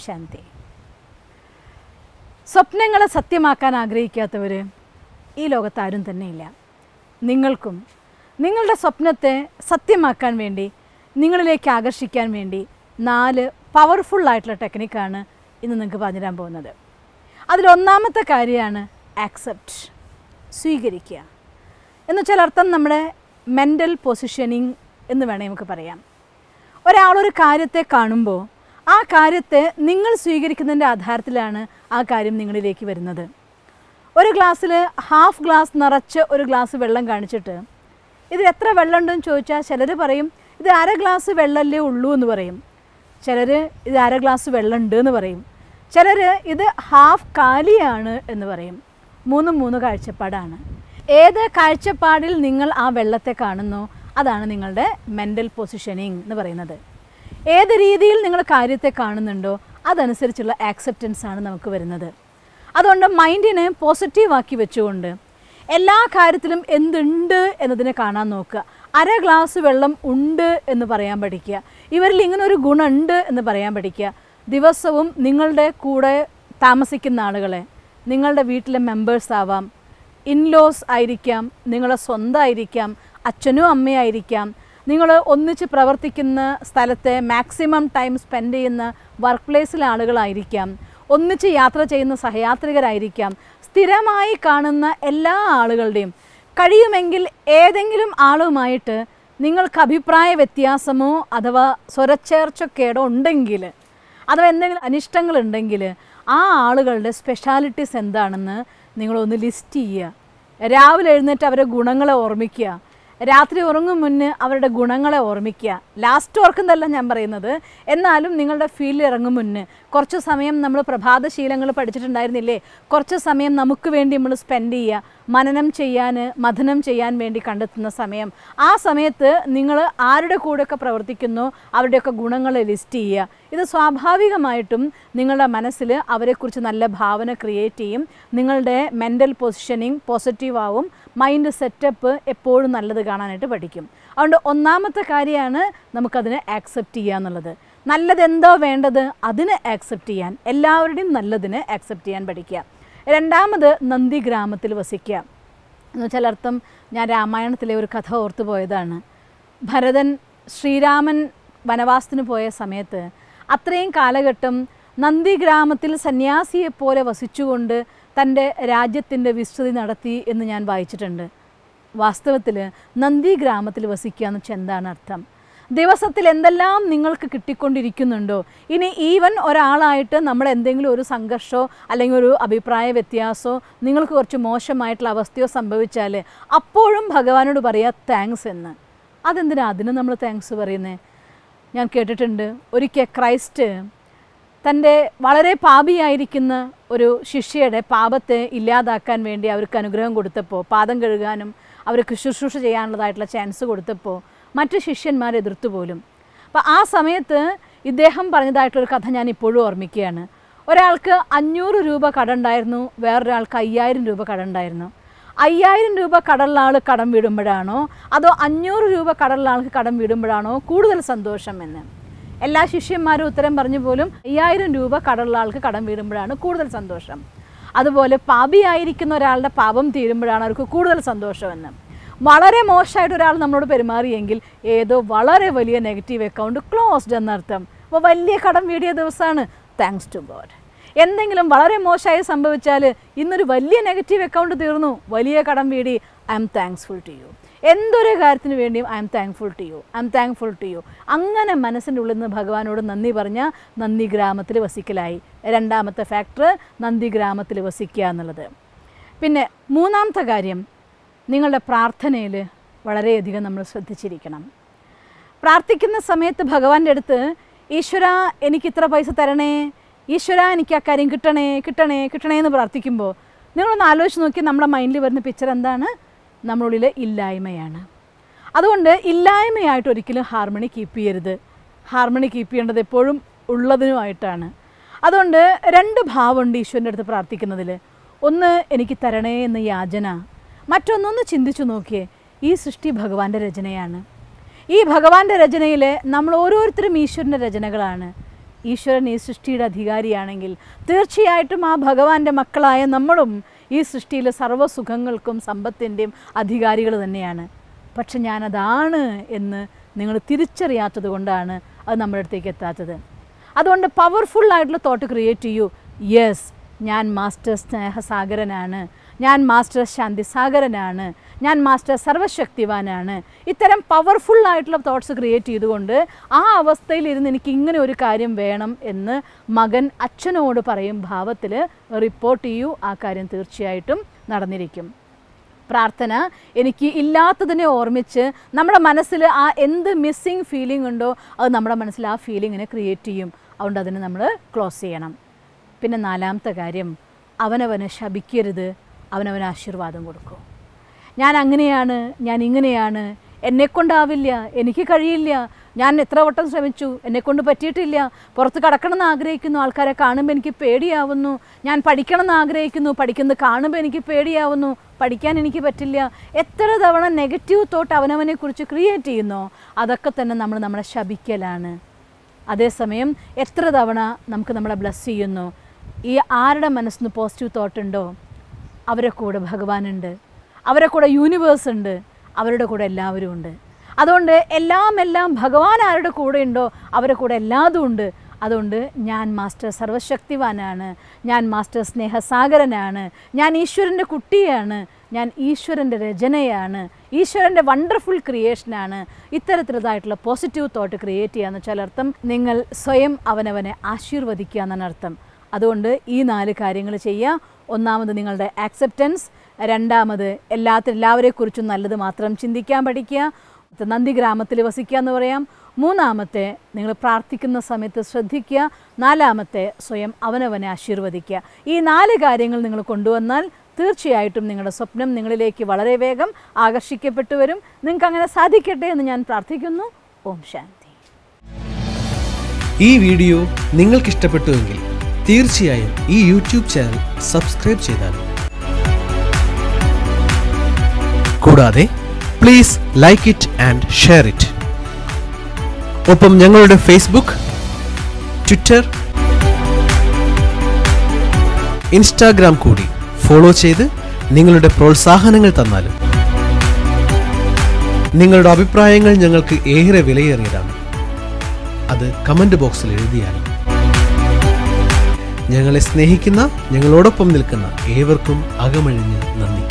ശാന്തി. സ്വപ്നങ്ങളെ സത്യമാക്കാൻ ആഗ്രഹിക്കാത്തവർ ഈ ലോകത്ത് ആരും തന്നെയില്ല. നിങ്ങൾക്കും നിങ്ങളുടെ സ്വപ്നത്തെ സത്യമാക്കാൻ വേണ്ടി, നിങ്ങളിലേക്ക് ആകർഷിക്കാൻ വേണ്ടി 4 പവർഫുള്ളായിട്ടുള്ള ടെക്നിക്കാണ് ഇന്ന് നിങ്ങൾക്ക് പറഞ്ഞു തരാൻ പോകുന്നത്. അതിലൊന്നാമത്തെ കാര്യമാണ് ആക്സെപ്റ്റ്, സ്വീകരിക്കുക. എന്നുവെച്ചാൽ അർത്ഥം നമ്മുടെ മെൻ്റൽ പൊസിഷനിങ് എന്ന് വേണമെങ്കിൽ നമുക്ക് പറയാം. ഒരാളൊരു കാര്യത്തെ കാണുമ്പോൾ ആ കാര്യത്തെ നിങ്ങൾ സ്വീകരിക്കുന്നതിൻ്റെ ആധാരത്തിലാണ് ആ കാര്യം നിങ്ങളിലേക്ക് വരുന്നത്. ഒരു ഗ്ലാസ്സിൽ ഹാഫ് ഗ്ലാസ് നിറച്ച് ഒരു ഗ്ലാസ് വെള്ളം കാണിച്ചിട്ട് ഇതിൽ എത്ര വെള്ളം ഉണ്ടെന്ന് ചോദിച്ചാൽ ചിലർ പറയും ഇത് 1/2 ഗ്ലാസ് വെള്ളമല്ലേ ഉള്ളൂ എന്ന് പറയും. ചിലർ ഇത് 1/2 ഗ്ലാസ് വെള്ളം ഉണ്ട് എന്ന് പറയും. ചിലർ ഇത് ഹാഫ് കാലിയാണ് എന്ന് പറയും. 3 കാഴ്ചപ്പാടാണ്. ഏത് കാഴ്ചപ്പാടിൽ നിങ്ങൾ ആ വെള്ളത്തെ കാണുന്നോ അതാണ് നിങ്ങളുടെ മെൻ്റൽ പൊസിഷനിങ് എന്ന് പറയുന്നത്. ഏത് രീതിയിൽ നിങ്ങൾ കാര്യത്തെ കാണുന്നുണ്ടോ അതനുസരിച്ചുള്ള ആക്സെപ്റ്റൻസാണ് നമുക്ക് വരുന്നത്. അതുകൊണ്ട് മൈൻഡിനെ പോസിറ്റീവാക്കി വെച്ചുകൊണ്ട് എല്ലാ കാര്യത്തിലും എന്തുണ്ട് എന്നതിനെ കാണാൻ നോക്കുക. 1/2 ഗ്ലാസ് വെള്ളം ഉണ്ട് എന്ന് പറയാൻ പഠിക്കുക. ഇവരിൽ ഇങ്ങനൊരു ഗുണമുണ്ട് എന്ന് പറയാൻ പഠിക്കുക. ദിവസവും നിങ്ങളുടെ കൂടെ താമസിക്കുന്ന ആളുകളെ, നിങ്ങളുടെ വീട്ടിലെ മെമ്പേഴ്സ് ആവാം, ഇൻലോസ് ആയിരിക്കാം, നിങ്ങളെ സ്വന്തമായിരിക്കാം, അച്ഛനും അമ്മയായിരിക്കാം, നിങ്ങൾ ഒന്നിച്ച് പ്രവർത്തിക്കുന്ന സ്ഥലത്തെ മാക്സിമം ടൈം സ്പെൻഡ് ചെയ്യുന്ന വർക്ക് പ്ലേസിലെ ആളുകളായിരിക്കാം, ഒന്നിച്ച് യാത്ര ചെയ്യുന്ന സഹയാത്രികരായിരിക്കാം, സ്ഥിരമായി കാണുന്ന എല്ലാ ആളുകളുടെയും കഴിയുമെങ്കിൽ ഏതെങ്കിലും ആളുമായിട്ട് നിങ്ങൾക്ക് അഭിപ്രായ വ്യത്യാസമോ അഥവാ സ്വരച്ചേർച്ചക്കേടോ ഉണ്ടെങ്കിൽ, അഥവാ എന്തെങ്കിലും അനിഷ്ടങ്ങളുണ്ടെങ്കിൽ ആ ആളുകളുടെ സ്പെഷ്യാലിറ്റീസ് എന്താണെന്ന് നിങ്ങളൊന്ന് ലിസ്റ്റ് ചെയ്യുക. രാവിലെ എഴുന്നേറ്റ് അവരുടെ ഗുണങ്ങളെ ഓർമ്മിക്കുക. രാത്രി ഉറങ്ങും മുന്നേ അവരുടെ ഗുണങ്ങളെ ഓർമ്മിക്കുക. ലാസ്റ്റ് ഓർക്കുന്നതല്ല ഞാൻ പറയുന്നത്, എന്നാലും നിങ്ങളുടെ ഫീൽഡിൽ ഇറങ്ങും മുന്നേ കുറച്ച് സമയം നമ്മൾ പ്രഭാതശീലങ്ങൾ പഠിച്ചിട്ടുണ്ടായിരുന്നില്ലേ, കുറച്ച് സമയം നമുക്ക് വേണ്ടി നമ്മൾ സ്പെൻഡ് ചെയ്യുക. മഥനം ചെയ്യാൻ വേണ്ടി കണ്ടെത്തുന്ന സമയം, ആ സമയത്ത് നിങ്ങൾ ആരുടെ കൂടെയൊക്കെ പ്രവർത്തിക്കുന്നോ അവരുടെയൊക്കെ ഗുണങ്ങളെ ലിസ്റ്റ് ചെയ്യുക. ഇത് സ്വാഭാവികമായിട്ടും നിങ്ങളുടെ മനസ്സിൽ അവരെക്കുറിച്ച് നല്ല ഭാവന ക്രിയേറ്റ് ചെയ്യും. നിങ്ങളുടെ മെൻ്റൽ പൊസിഷനിങ് പോസിറ്റീവ് ആവും. മൈൻഡ് സെറ്റപ്പ് എപ്പോഴും നല്ലത് കാണാനായിട്ട് പഠിക്കും. അതുകൊണ്ട് ഒന്നാമത്തെ കാര്യമാണ് നമുക്കതിനെ ആക്സെപ്റ്റ് ചെയ്യുക എന്നുള്ളത്. നല്ലതെന്തോ വേണ്ടത് അതിനെ ആക്സെപ്റ്റ് ചെയ്യാൻ, എല്ലാവരുടെയും നല്ലതിനെ ആക്സെപ്റ്റ് ചെയ്യാൻ പഠിക്കുക. രണ്ടാമത് നന്ദി ഗ്രാമത്തിൽ വസിക്കുക എന്ന് വെച്ചാൽ അർത്ഥം, ഞാൻ രാമായണത്തിലെ ഒരു കഥ ഓർത്തു പോയതാണ്. ഭരതൻ ശ്രീരാമൻ വനവാസത്തിന് പോയ സമയത്ത് അത്രയും കാലഘട്ടം നന്ദി ഗ്രാമത്തിൽ സന്യാസിയെപ്പോലെ വസിച്ചുകൊണ്ട് തൻ്റെ രാജ്യത്തിൻ്റെ വിസ്തൃതി നടത്തി എന്ന് ഞാൻ വായിച്ചിട്ടുണ്ട്. വാസ്തവത്തിൽ നന്ദി ഗ്രാമത്തിൽ വസിക്കുക എന്ന് വെച്ചാൽ എന്താണ് അർത്ഥം? ദിവസത്തിൽ എന്തെല്ലാം നിങ്ങൾക്ക് കിട്ടിക്കൊണ്ടിരിക്കുന്നുണ്ടോ, ഇനി ഈവൻ ഒരാളായിട്ട് നമ്മൾ എന്തെങ്കിലും ഒരു സംഘർഷമോ അല്ലെങ്കിൽ ഒരു അഭിപ്രായ വ്യത്യാസമോ നിങ്ങൾക്ക് കുറച്ച് മോശമായിട്ടുള്ള അവസ്ഥയോ സംഭവിച്ചാൽ അപ്പോഴും ഭഗവാനോട് പറയുക താങ്ക്സ് എന്ന്. അതെന്തിനാ അതിന് നമ്മൾ താങ്ക്സ് പറയുന്നത്? ഞാൻ കേട്ടിട്ടുണ്ട് ഒരിക്കൽ ക്രൈസ്റ്റ് തൻ്റെ വളരെ പാപിയായിരിക്കുന്ന ഒരു ശിഷ്യയുടെ പാപത്തെ ഇല്ലാതാക്കാൻ വേണ്ടി അവർക്ക് അനുഗ്രഹം കൊടുത്തപ്പോൾ, പാദം കഴുകാനും അവർക്ക് ശുശ്രൂഷ ചെയ്യാനുള്ളതായിട്ടുള്ള ചാൻസ് കൊടുത്തപ്പോൾ മറ്റ് ശിഷ്യന്മാർ എതിർത്തു പോലും. അപ്പോൾ ആ സമയത്ത് ഇദ്ദേഹം പറഞ്ഞതായിട്ടൊരു കഥ ഞാൻ ഇപ്പോഴും ഓർമ്മിക്കുകയാണ്. ഒരാൾക്ക് 500 രൂപ കടമുണ്ടായിരുന്നു, വേറൊരാൾക്ക് 5000 രൂപ കടമുണ്ടായിരുന്നു. 5000 രൂപ കടമുള്ള ആൾ കടം വീടുമ്പോഴാണോ അതോ 500 രൂപ കടമുള്ള ആൾക്ക് കടം വീടുമ്പോഴാണോ കൂടുതൽ സന്തോഷം എന്ന് എല്ലാ ശിഷ്യന്മാരും ഉത്തരം പറഞ്ഞു പോലും 5000 രൂപ കടമുള്ള ആൾക്ക് കടം വീടുമ്പോഴാണ് കൂടുതൽ സന്തോഷം. അതുപോലെ പാപിയായിരിക്കുന്ന ഒരാളുടെ പാപം തീരുമ്പോഴാണ് അവർക്ക് കൂടുതൽ സന്തോഷമെന്ന്. വളരെ മോശമായിട്ട് ഒരാൾ നമ്മളോട് പെരുമാറിയെങ്കിൽ ഏതോ വളരെ വലിയ നെഗറ്റീവ് അക്കൗണ്ട് ക്ലോസ്ഡ് എന്നർത്ഥം. അപ്പോൾ വലിയ കടം വീടിയ ദിവസമാണ്, താങ്ക്സ് ടു ഗോഡ്. എന്തെങ്കിലും വളരെ മോശമായി സംഭവിച്ചാൽ ഇന്നൊരു വലിയ നെഗറ്റീവ് അക്കൗണ്ട് തീർന്നു, വലിയ കടം വീടി, I'm thankful to you. എന്തൊരു കാര്യത്തിന് വേണ്ടിയും I'm thankful to you, I'm thankful to you. അങ്ങനെ മനസ്സിൻ്റെ ഉള്ളിൽ നിന്ന് ഭഗവാനോട് നന്ദി പറഞ്ഞാൽ നന്ദി ഗ്രാമത്തിൽ വസിക്കലായി. രണ്ടാമത്തെ ഫാക്ടർ നന്ദി ഗ്രാമത്തിൽ വസിക്കുക എന്നുള്ളത്. പിന്നെ മൂന്നാമത്തെ കാര്യം, നിങ്ങളുടെ പ്രാർത്ഥനയിൽ വളരെയധികം നമ്മൾ ശ്രദ്ധിച്ചിരിക്കണം. പ്രാർത്ഥിക്കുന്ന സമയത്ത് ഭഗവാന്റെ അടുത്ത് ഈശ്വര എനിക്കിത്ര പൈസ തരണേ, ഈശ്വര എനിക്ക് ആ കാര്യം കിട്ടണേ കിട്ടണേ കിട്ടണേ എന്ന് പ്രാർത്ഥിക്കുമ്പോൾ നിങ്ങളൊന്ന് ആലോചിച്ച് നോക്കി, നമ്മുടെ മൈൻഡിൽ വരുന്ന പിക്ചർ എന്താണ്? നമ്മളുള്ളിൽ ഇല്ലായ്മയാണ്. അതുകൊണ്ട് ഇല്ലായ്മയായിട്ട് ഒരിക്കലും ഹാർമണി കീപ്പ് ചെയ്യരുത്. ഹാർമണി കീപ്പ് ചെയ്യേണ്ടത് എപ്പോഴും ഉള്ളതിനുമായിട്ടാണ്. അതുകൊണ്ട് 2 ഭാവമുണ്ട് ഈശ്വരൻ്റെ അടുത്ത് പ്രാർത്ഥിക്കുന്നതിൽ. ഒന്ന് എനിക്ക് തരണേ എന്ന യാചന, മറ്റൊന്നൊന്ന് ചിന്തിച്ചു നോക്കിയേ, ഈ സൃഷ്ടി ഭഗവാന്റെ രചനയാണ്. ഈ ഭഗവാന്റെ രചനയിൽ നമ്മൾ ഓരോരുത്തരും ഈശ്വരൻ്റെ രചനകളാണ്. ഈശ്വരൻ ഈ സൃഷ്ടിയുടെ അധികാരിയാണെങ്കിൽ തീർച്ചയായിട്ടും ആ ഭഗവാന്റെ മക്കളായ നമ്മളും ഈ സൃഷ്ടിയിലെ സർവ്വസുഖങ്ങൾക്കും സമ്പത്തിൻ്റെയും അധികാരികൾ തന്നെയാണ്. പക്ഷെ ഞാനതാണ് എന്ന് നിങ്ങൾ തിരിച്ചറിയാത്തത് കൊണ്ടാണ് അത് നമ്മുടെ അടുത്തേക്ക് എത്താത്തത്. അതുകൊണ്ട് പവർഫുള്ളായിട്ടുള്ള തോട്ട് ക്രിയേറ്റ് ചെയ്യൂ. യെസ്, ഞാൻ മാസ്റ്റർ സ്നേഹസാഗരനാണ്, ഞാൻ മാസ്റ്റർ ശാന്തിസാഗരനാണ്, ഞാൻ മാസ്റ്റർ സർവശക്തിവാനാണ്. ഇത്തരം പവർഫുള്ളായിട്ടുള്ള തോട്ട്സ് ക്രിയേറ്റ് ചെയ്തുകൊണ്ട് ആ അവസ്ഥയിൽ ഇരുന്ന് എനിക്ക് ഇങ്ങനെ ഒരു കാര്യം വേണം എന്ന് മകൻ അച്ഛനോട് പറയും ഭാവത്തിൽ റിപ്പോർട്ട് ചെയ്യൂ. ആ കാര്യം തീർച്ചയായിട്ടും നടന്നിരിക്കും. പ്രാർത്ഥന എനിക്ക് ഇല്ലാത്തതിനെ ഓർമ്മിച്ച് നമ്മുടെ മനസ്സിൽ ആ എന്ത് മിസ്സിങ് ഫീലിംഗ് ഉണ്ടോ അത് നമ്മുടെ മനസ്സിൽ ആ ഫീലിങ്ങിനെ ക്രിയേറ്റ് ചെയ്യും. അതുകൊണ്ട് അതിന് നമ്മൾ ക്ലോസ് ചെയ്യണം. പിന്നെ നാലാമത്തെ കാര്യം, അവനവനെ ശപിക്കരുത്, അവനവന് ആശീർവാദം കൊടുക്കൂ. ഞാൻ അങ്ങനെയാണ്, ഞാൻ ഇങ്ങനെയാണ്, എന്നെക്കൊണ്ടാവില്ല, എനിക്ക് കഴിയില്ല, ഞാൻ എത്ര വട്ടം ശ്രമിച്ചു, എന്നെക്കൊണ്ട് പറ്റിയിട്ടില്ല, പുറത്ത് കടക്കണമെന്ന് ആഗ്രഹിക്കുന്നു, ആൾക്കാരെ കാണുമ്പോൾ എനിക്ക് പേടിയാവുന്നു, ഞാൻ പഠിക്കണമെന്ന് ആഗ്രഹിക്കുന്നു, പഠിക്കുന്നത് കാണുമ്പോൾ എനിക്ക് പേടിയാവുന്നു, പഠിക്കാൻ എനിക്ക് പറ്റില്ല. എത്ര തവണ നെഗറ്റീവ് തോട്ട് അവനവനെക്കുറിച്ച് ക്രിയേറ്റ് ചെയ്യുന്നോ അതൊക്കെ തന്നെ നമ്മളെ ശപിക്കലാണ്. അതേസമയം എത്ര തവണ നമുക്ക് നമ്മളെ ബ്ലസ് ചെയ്യുന്നു. ഈ ആരുടെ മനസ്സിന് പോസിറ്റീവ് തോട്ടുണ്ടോ അവരെ കൂടെ ഭഗവാനുണ്ട്, അവരെ കൂടെ യൂണിവേഴ്സ് ഉണ്ട്, അവരുടെ കൂടെ എല്ലാവരും ഉണ്ട്. അതുകൊണ്ട് എല്ലാം ഭഗവാൻ ആരുടെ കൂടെ ഉണ്ടോ അവരുടെ കൂടെ എല്ലാതും ഉണ്ട്. അതുകൊണ്ട് ഞാൻ മാസ്റ്റർ സർവശക്തിവാനാണ്, ഞാൻ മാസ്റ്റർ സ്നേഹസാഗരനാണ്, ഞാൻ ഈശ്വരൻ്റെ കുട്ടിയാണ്, ഞാൻ ഈശ്വരൻ്റെ രചനയാണ്, ഈശ്വരൻ്റെ വണ്ടർഫുൾ ക്രിയേഷനാണ്. ഇത്തരത്തിലുള്ളതായിട്ടുള്ള പോസിറ്റീവ് തോട്ട് ക്രിയേറ്റ് ചെയ്യാന്ന് വെച്ചാൽ അർത്ഥം നിങ്ങൾ സ്വയം അവനവനെ ആശീർവദിക്കുക എന്നാണ് അർത്ഥം. അതുകൊണ്ട് ഈ 4 കാര്യങ്ങൾ ചെയ്യുക. ഒന്നാമത് നിങ്ങളുടെ ആക്സെപ്റ്റൻസ്, രണ്ടാമത് എല്ലാവരെക്കുറിച്ചും നല്ലത് മാത്രം ചിന്തിക്കാൻ പഠിക്കുക, നന്ദി ഗ്രാമത്തിൽ വസിക്കുക എന്ന് പറയാം, മൂന്നാമത്തെ നിങ്ങൾ പ്രാർത്ഥിക്കുന്ന സമയത്ത് ശ്രദ്ധിക്കുക, നാലാമത്തെ സ്വയം അവനവനെ ആശീർവദിക്കുക. ഈ 4 കാര്യങ്ങൾ നിങ്ങൾ കൊണ്ടുവന്നാൽ തീർച്ചയായിട്ടും നിങ്ങളുടെ സ്വപ്നം നിങ്ങളിലേക്ക് വളരെ വേഗം ആകർഷിക്കപ്പെട്ടു വരും. നിങ്ങൾക്ക് അങ്ങനെ സാധിക്കട്ടെ എന്ന് ഞാൻ പ്രാർത്ഥിക്കുന്നു. ഓം ശാന്തി. ഈ വീഡിയോ നിങ്ങൾക്ക് ഇഷ്ടപ്പെട്ടുവെങ്കിൽ തീർച്ചയായും ഈ യൂട്യൂബ് ചാനൽ സബ്സ്ക്രൈബ് ചെയ്താലും കൂടാതെ please like it and share it. ഒപ്പം ഞങ്ങളുടെ ഫേസ്ബുക്ക്, ട്വിറ്റർ, ഇൻസ്റ്റാഗ്രാം കൂടി ഫോളോ ചെയ്ത് നിങ്ങളുടെ പ്രോത്സാഹനങ്ങൾ തന്നാലും. നിങ്ങളുടെ അഭിപ്രായങ്ങൾ ഞങ്ങൾക്ക് ഏറെ വിലയേറിയതാണ്. അത് കമന്റ് ബോക്സിൽ എഴുതിയാലും. ഞങ്ങളെ സ്നേഹിക്കുന്ന, ഞങ്ങളോടൊപ്പം നിൽക്കുന്ന ഏവർക്കും അകമഴിഞ്ഞ് നന്ദി.